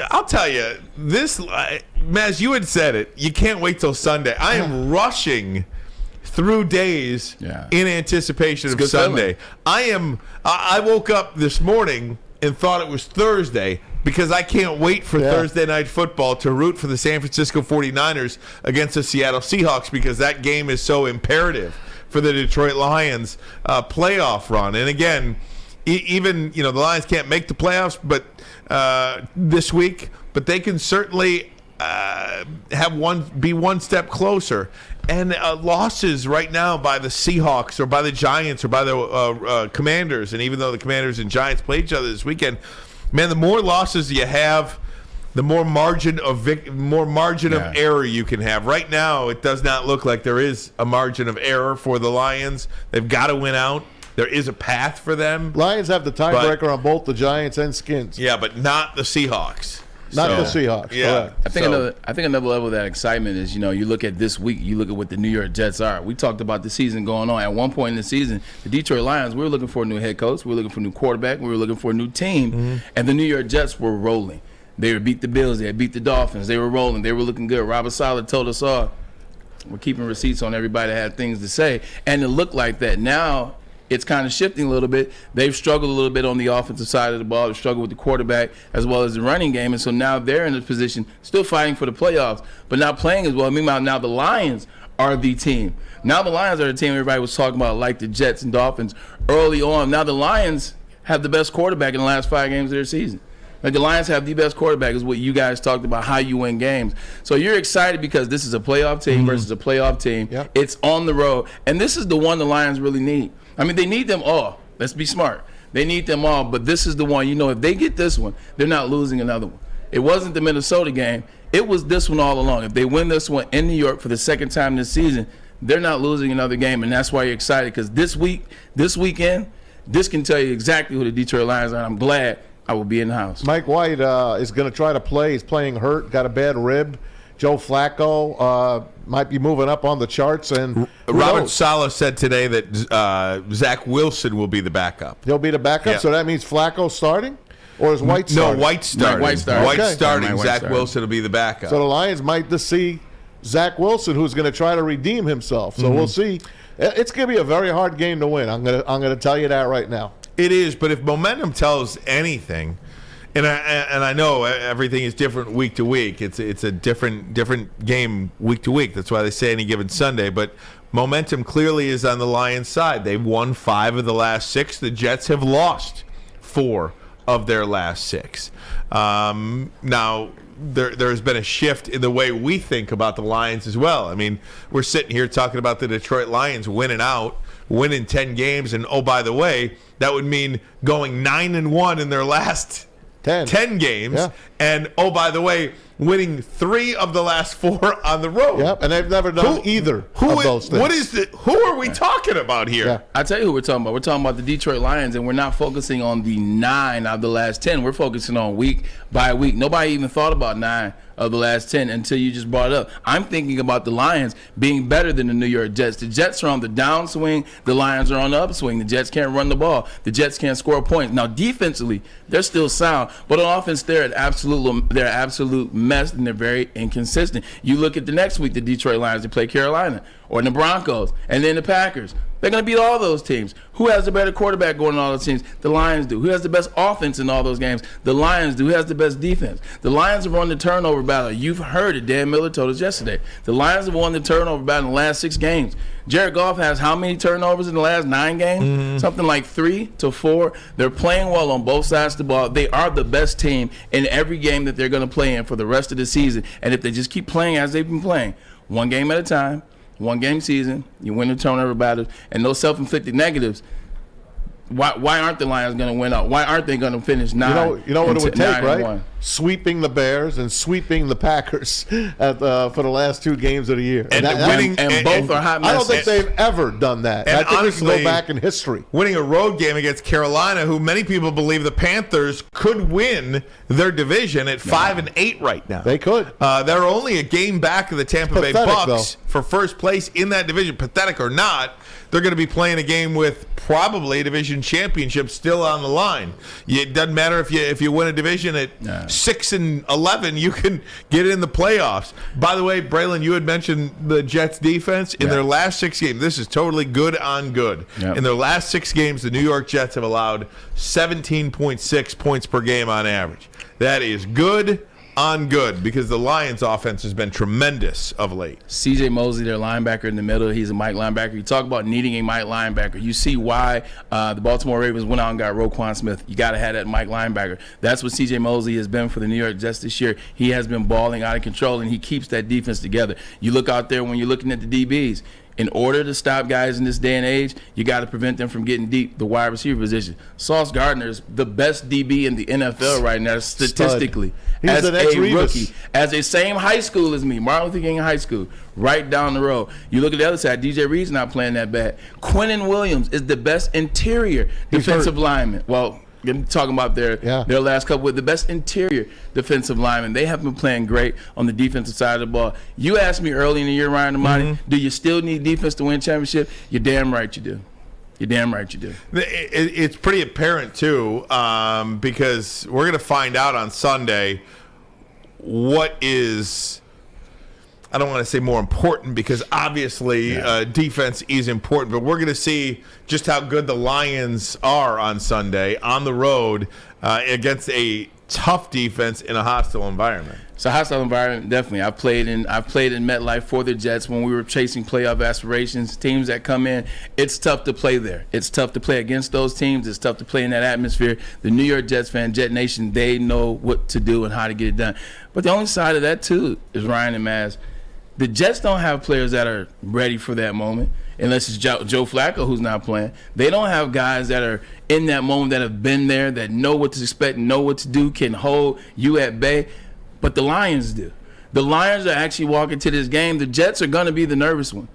I'll tell you, this, Maz, you had said it. You can't wait till Sunday. I am rushing through days in anticipation of Sunday. Feeling. I woke up this morning and thought it was Thursday because I can't wait for Thursday night football to root for the San Francisco 49ers against the Seattle Seahawks because that game is so imperative for the Detroit Lions playoff run. And again, even the Lions can't make the playoffs, but this week, but they can certainly be one step closer. And losses right now by the Seahawks or by the Giants or by the Commanders, and even though the Commanders and Giants play each other this weekend, man, the more losses you have, the more margin of error you can have. Right now, it does not look like there is a margin of error for the Lions. They've got to win out. There is a path for them. Lions have the tiebreaker on both the Giants and Skins. Yeah, but not the Seahawks. Not the Seahawks. Yeah, I think another level of that excitement is you look at this week, you look at what the New York Jets are. We talked about the season going on. At one point in the season, the Detroit Lions, we were looking for a new head coach, we were looking for a new quarterback, we were looking for a new team, and the New York Jets were rolling. They had beat the Bills, they had beat the Dolphins, they were rolling, they were looking good. Robert Saleh told us all, we're keeping receipts on everybody that had things to say, and it looked like that. Now it's kind of shifting a little bit. They've struggled a little bit on the offensive side of the ball. They've struggled with the quarterback as well as the running game. And so now they're in a position, still fighting for the playoffs, but not playing as well. Meanwhile, now the Lions are the team. Now the Lions are the team everybody was talking about, like the Jets and Dolphins early on. Now the Lions have the best quarterback in the last 5 games of their season. Like the Lions have the best quarterback is what you guys talked about, how you win games. So you're excited because this is a playoff team versus a playoff team. Yep. It's on the road. And this is the one the Lions really need. I mean, they need them all. Let's be smart. They need them all, but this is the one. If they get this one, they're not losing another one. It wasn't the Minnesota game. It was this one all along. If they win this one in New York for the second time this season, they're not losing another game, and that's why you're excited because this weekend, this can tell you exactly who the Detroit Lions are. I'm glad I will be in the house. Mike White is going to try to play. He's playing hurt, got a bad rib. Joe Flacco might be moving up on the charts. And Robert Saleh said today that Zach Wilson will be the backup. He'll be the backup, Yeah. So that means Flacco starting? Or is White starting? No, White's starting. White starting. White's Okay. starting. White Zach starting. Wilson will be the backup. So the Lions might just see Zach Wilson, who's going to try to redeem himself. So we'll see. It's going to be a very hard game to win. I'm going to tell you that right now. It is, but if momentum tells anything, and I know everything is different week to week. It's a different game week to week. That's why they say any given Sunday. But momentum clearly is on the Lions' side. They've won 5 of the last 6. The Jets have lost 4 of their last 6. Now there's been a shift in the way we think about the Lions as well. I mean, we're sitting here talking about the Detroit Lions winning 10 games, and oh, by the way, that would mean going 9-1 in their last 10 games, Yeah. and oh, by the way, winning 3 of the last 4 on the road. Yep, and they've never done either of those things. Who are we talking about here? Yeah. I tell you who we're talking about. We're talking about the Detroit Lions, and we're not focusing on the 9 out of the last 10. We're focusing on week by week. Nobody even thought about 9 of the last 10 until you just brought it up. I'm thinking about the Lions being better than the New York Jets. The Jets are on the downswing. The Lions are on the upswing. The Jets can't run the ball. The Jets can't score points. Now, defensively, they're still sound, but on offense, they're an absolute mess, and they're very inconsistent. You look at the next week, the Detroit Lions, they play Carolina or the Broncos, and then the Packers. They're going to beat all those teams. Who has the better quarterback going in all those teams? The Lions do. Who has the best offense in all those games? The Lions do. Who has the best defense? The Lions have won the turnover battle. You've heard it. Dan Miller told us yesterday. The Lions have won the turnover battle in the last 6 games. Jared Goff has how many turnovers in the last 9 games? Something like 3 to 4. They're playing well on both sides of the ball. They are the best team in every game that they're going to play in for the rest of the season. And if they just keep playing as they've been playing, 1 game at a time, 1 game season, you win the turnover battles, and those self-inflicted negatives. Why aren't the Lions going to win out? Why aren't they going to finish 9? You know what it would take, right? 9-1? Sweeping the Bears and sweeping the Packers for the last 2 games of the year. And both are hot I don't messes. think they've ever done that. And I think honestly, we should go back in history. Winning a road game against Carolina, who many people believe the Panthers could win their division at 5-8 right now. They could. They're only a game back of the Tampa Bay Pathetic, Bucks for first place in that division. Pathetic or not, they're going to be playing a game with probably a division championship still on the line. It doesn't matter if you win a division at 6-11, you can get in the playoffs. By the way, Braylon, you had mentioned the Jets defense. In their last 6 games, this is totally good on good. Yep. In their last 6 games, the New York Jets have allowed 17.6 points per game on average. That is good on good because the Lions' offense has been tremendous of late. C.J. Mosley, their linebacker in the middle, he's a Mike linebacker. You talk about needing a Mike linebacker. You see why the Baltimore Ravens went out and got Roquan Smith. You got to have that Mike linebacker. That's what C.J. Mosley has been for the New York Jets this year. He has been balling out of control, and he keeps that defense together. You look out there when you're looking at the DBs. In order to stop guys in this day and age, you got to prevent them from getting deep, the wide receiver position. Sauce Gardner is the best DB in the NFL right now, statistically. He's as the next a Revis. rookie, as a same high school as me, Martin Luther King High School, right down the road. You look at the other side, DJ Reed's not playing that bad. Quinnen Williams is the best interior defensive lineman. Well, I'm talking about their last couple with the best interior defensive lineman. They have been playing great on the defensive side of the ball. You asked me early in the year, Ryan Ermanni, do you still need defense to win championship? You're damn right you do. You're damn right you do. It's pretty apparent, too, because we're going to find out on Sunday what is, I don't want to say more important because obviously defense is important, but we're going to see just how good the Lions are on Sunday on the road against a tough defense in a hostile environment. It's a hostile environment, definitely. I've played in MetLife for the Jets when we were chasing playoff aspirations. Teams that come in, it's tough to play there. It's tough to play against those teams. It's tough to play in that atmosphere. The New York Jets fan, Jet Nation, they know what to do and how to get it done. But the only side of that, too, is Ryan and Maz. The Jets don't have players that are ready for that moment, unless it's Joe Flacco who's not playing. They don't have guys that are in that moment that have been there, that know what to expect, know what to do, can hold you at bay. But the Lions do. The Lions are actually walking to this game. The Jets are going to be the nervous one.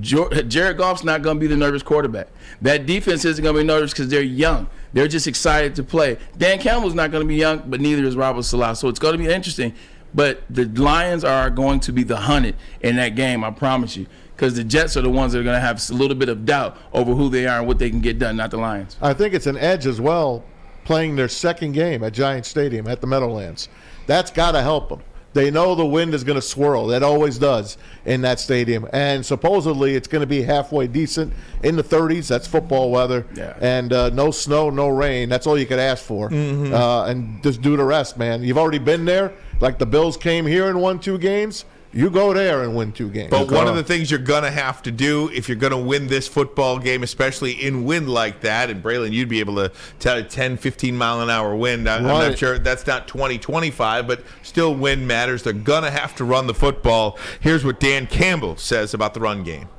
Jared Goff's not going to be the nervous quarterback. That defense isn't going to be nervous because they're young. They're just excited to play. Dan Campbell's not going to be young, but neither is Robert Salah. So it's going to be interesting. But the Lions are going to be the hunted in that game, I promise you, because the Jets are the ones that are going to have a little bit of doubt over who they are and what they can get done, not the Lions. I think it's an edge as well, playing their second game at Giant Stadium at the Meadowlands. That's got to help them. They know the wind is going to swirl. That always does in that stadium. And supposedly it's going to be halfway decent in the 30s. That's football weather. Yeah. And no snow, no rain. That's all you could ask for. And just do the rest, man. You've already been there. Like the Bills came here and won 2 games. You go there and win 2 games. But one of the things you're going to have to do if you're going to win this football game, especially in wind like that, and Braylon, you'd be able to tell 10, 15-mile-an-hour wind. I'm not sure that's not 20, 25, but still wind matters. They're going to have to run the football. Here's what Dan Campbell says about the run game.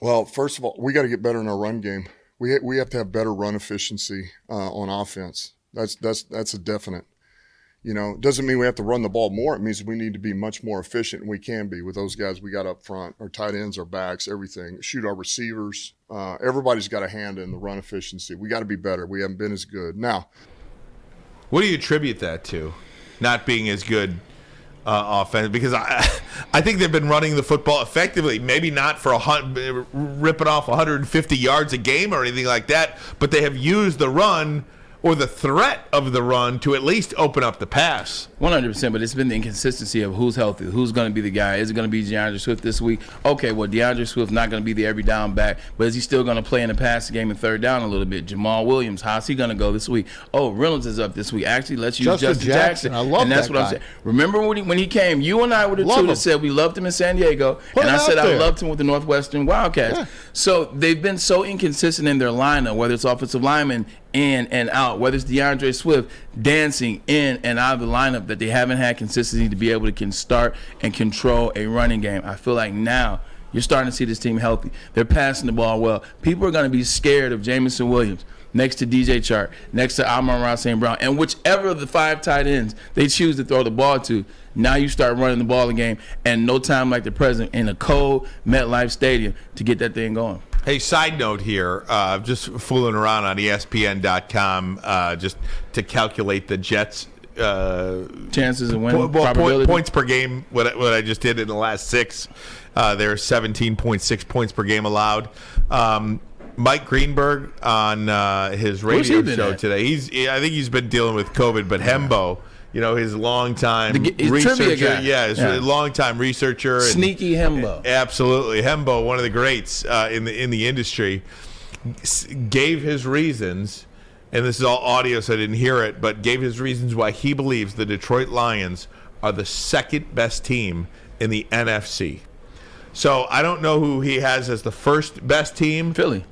Well, first of all, we got to get better in our run game. We have to have better run efficiency on offense. That's a definite. You know, doesn't mean we have to run the ball more. It means we need to be much more efficient, and we can be with those guys we got up front, our tight ends, our backs, everything. Shoot our receivers. Everybody's got a hand in the run efficiency. We got to be better. We haven't been as good. Now, what do you attribute that to, not being as good offense? Because I think they've been running the football effectively, maybe not for ripping off 150 yards a game or anything like that, but they have used the run or the threat of the run to at least open up the pass. 100%, but it's been the inconsistency of who's healthy, who's going to be the guy. Is it going to be DeAndre Swift this week? Okay, well, DeAndre Swift's not going to be the every down back, but is he still going to play in the passing game and third down a little bit? Jamal Williams, how's he going to go this week? Oh, Reynolds is up this week. Actually, let's use Justin Jackson. I love and that's that what guy. I'm saying. Remember when he came, you and I were the two that said we loved him in San Diego, and I said I loved him with the Northwestern Wildcats. Yeah. So they've been so inconsistent in their lineup, whether it's offensive linemen in and out, whether it's DeAndre Swift dancing in and out of the lineup, that they haven't had consistency to be able to start and control a running game. I feel like now you're starting to see this team healthy. They're passing the ball well. People are going to be scared of Jamison Williams next to DJ Chark, next to Amon-Ra St. Brown, and whichever of the 5 tight ends they choose to throw the ball to, now you start running the ball game, and no time like the present in a cold MetLife Stadium to get that thing going. Hey, side note here, just fooling around on ESPN.com just to calculate the Jets' chances of winning, probability. Points per game, what I just did in the last 6. They're 17.6 points per game allowed. Mike Greenberg on his radio show today, I think he's been dealing with COVID, but Hembo his longtime Trivia researcher. guy. Yeah, his longtime researcher. Sneaky Hembo. Absolutely. Hembo, one of the greats in the industry, gave his reasons, and this is all audio, so I didn't hear it, but gave his reasons why he believes the Detroit Lions are the second best team in the NFC. So I don't know who he has as the first best team. Philly.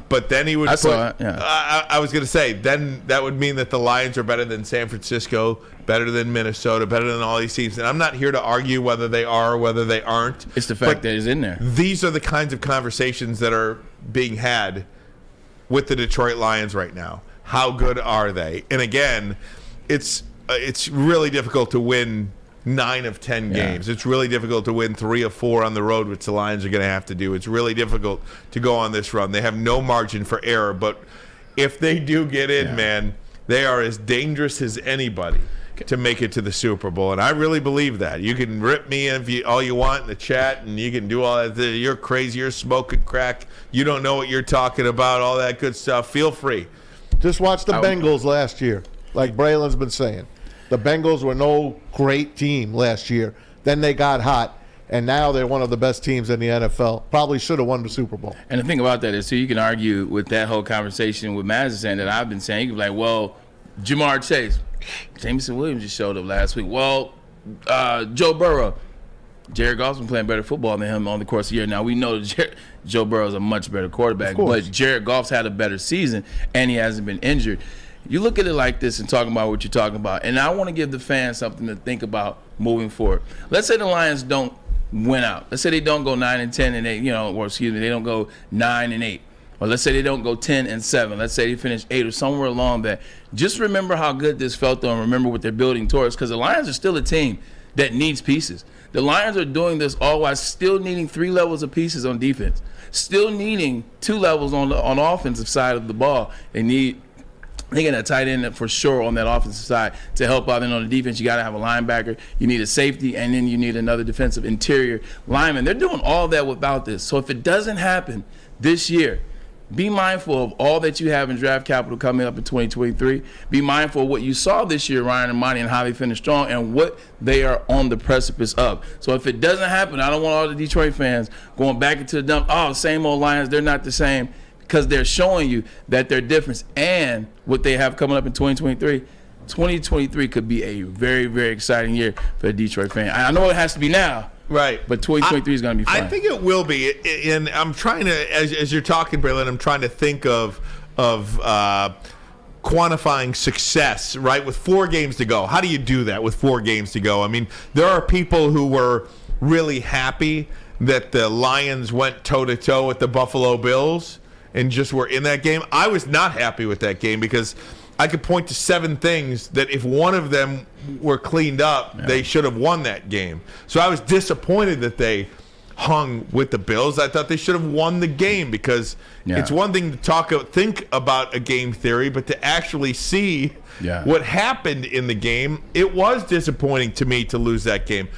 But then he would saw it, yeah. I was going to say, then that would mean that the Lions are better than San Francisco, better than Minnesota, better than all these teams. And I'm not here to argue whether they are or whether they aren't. It's the fact that it's in there. These are the kinds of conversations that are being had with the Detroit Lions right now. How good are they? And again, it's really difficult to win 9 of 10 games. It's really difficult to win 3 of 4 on the road, which the Lions are going to have to do. It's really difficult to go on this run. They have no margin for error, but if they do get in, man, they are as dangerous as anybody to make it to the Super Bowl, and I really believe that. You can rip me all you want in the chat, and you can do all that. You're crazy. You're smoking crack. You don't know what you're talking about, all that good stuff. Feel free. Just watch the Bengals last year, like Braylon's been saying. The Bengals were no great team last year. Then they got hot, and now they're one of the best teams in the NFL. Probably should have won the Super Bowl. And the thing about that is, too, you can argue with that whole conversation with Maz saying that I've been saying. You can be like, well, Jamar Chase, Jameson Williams just showed up last week. Well, Joe Burrow, Jared Goff's been playing better football than him on the course of the year. Now, we know Joe Burrow's a much better quarterback, but Jared Goff's had a better season, and he hasn't been injured. You look at it like this and talking about what you're talking about, and I want to give the fans something to think about moving forward. Let's say the Lions don't win out. Let's say they don't go 9-10 and 8, they don't go 9-8. Or let's say they don't go 10-7. Let's say they finish 8 or somewhere along that. Just remember how good this felt, though, and remember what they're building towards, because the Lions are still a team that needs pieces. The Lions are doing this all while still needing 3 levels of pieces on defense, still needing 2 levels on the offensive side of the ball. They get a tight end for sure on that offensive side to help out. Then on the defense, you got to have a linebacker. You need a safety, and then you need another defensive interior lineman. They're doing all that without this. So if it doesn't happen this year, be mindful of all that you have in draft capital coming up in 2023. Be mindful of what you saw this year, Ryan and Monty, and how they finished strong and what they are on the precipice of. So if it doesn't happen, I don't want all the Detroit fans going back into the dump. Oh, same old Lions, they're not the same. Because they're showing you that they're different, and what they have coming up in 2023. 2023 could be a very, very exciting year for the Detroit fan. I know it has to be now, right? But 2023 is going to be fun. I think it will be, and I'm trying to, as you're talking, Braylon, I'm trying to think of quantifying success, right? With 4 games to go, how do you do that with 4 games to go? I mean, there are people who were really happy that the Lions went toe-to-toe with the Buffalo Bills and just were in that game. I was not happy with that game because I could point to 7 things that if one of them were cleaned up, they should have won that game. So I was disappointed that they hung with the Bills. I thought they should have won the game because it's one thing to think about a game theory, but to actually see what happened in the game, it was disappointing to me to lose that game.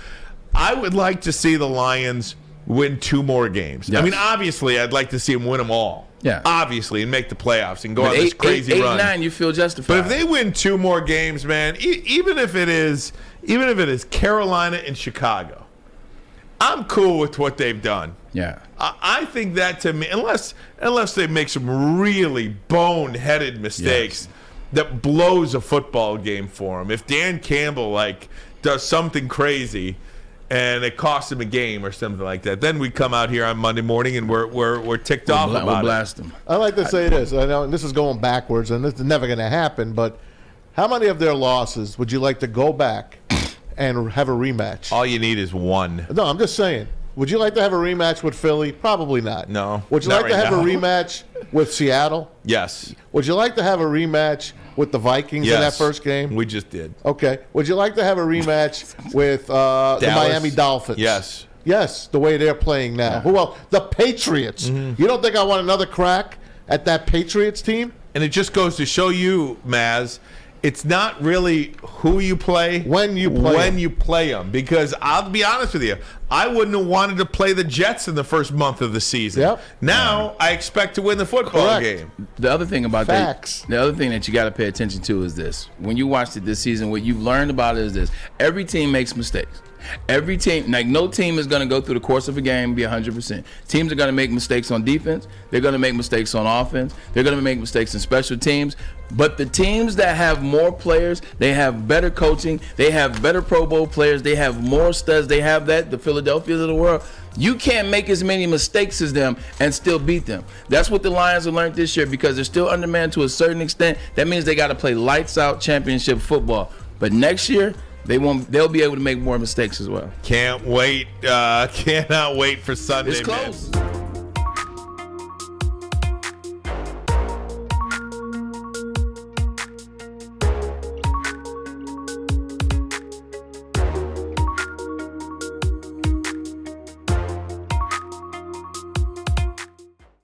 I would like to see the Lions win 2 more games. Yes. I mean, obviously, I'd like to see them win them all. Yeah. Obviously, and make the playoffs and go on this crazy run. 8-9, you feel justified. But if they win 2 more games, man, even if it is Carolina and Chicago, I'm cool with what they've done. Yeah. I think that, to me, unless they make some really boneheaded mistakes that blows a football game for them. If Dan Campbell does something crazy and it costs him a game or something like that, then we come out here on Monday morning and we're ticked off about we'll blast them. I like to say this. I know this is going backwards, and this is never going to happen, but how many of their losses would you like to go back and have a rematch? All you need is 1. No, I'm just saying. Would you like to have a rematch with Philly? Probably not. No. Would you like to have a rematch with Seattle? Yes. Would you like to have a rematch with the Vikings in that first game? We just did. Okay. Would you like to have a rematch with the Miami Dolphins? Yes. Yes, the way they're playing now. Who else? The Patriots. Mm-hmm. You don't think I want another crack at that Patriots team? And it just goes to show you, Maz, it's not really who you play, When you play them. Because I'll be honest with you, I wouldn't have wanted to play the Jets in the first month of the season. Yep. Now I expect to win the football Correct. game. The other thing about Facts. the other thing that you got to pay attention to is this. When you watched it this season, what you've learned about it is this. Every team makes mistakes. Every team, like no team is going to go through the course of a game and be 100%. Teams are going to make mistakes on defense. They're going to make mistakes on offense. They're going to make mistakes in special teams. But the teams that have more players, they have better coaching, they have better Pro Bowl players, they have more studs, they have that, the Philadelphias of the world. You can't make as many mistakes as them and still beat them. That's what the Lions have learned this year because they're still undermanned to a certain extent. That means they got to play lights out championship football. But next year, they'll be able to make more mistakes as well. Can't wait. Cannot wait for Sunday. It's close. Man.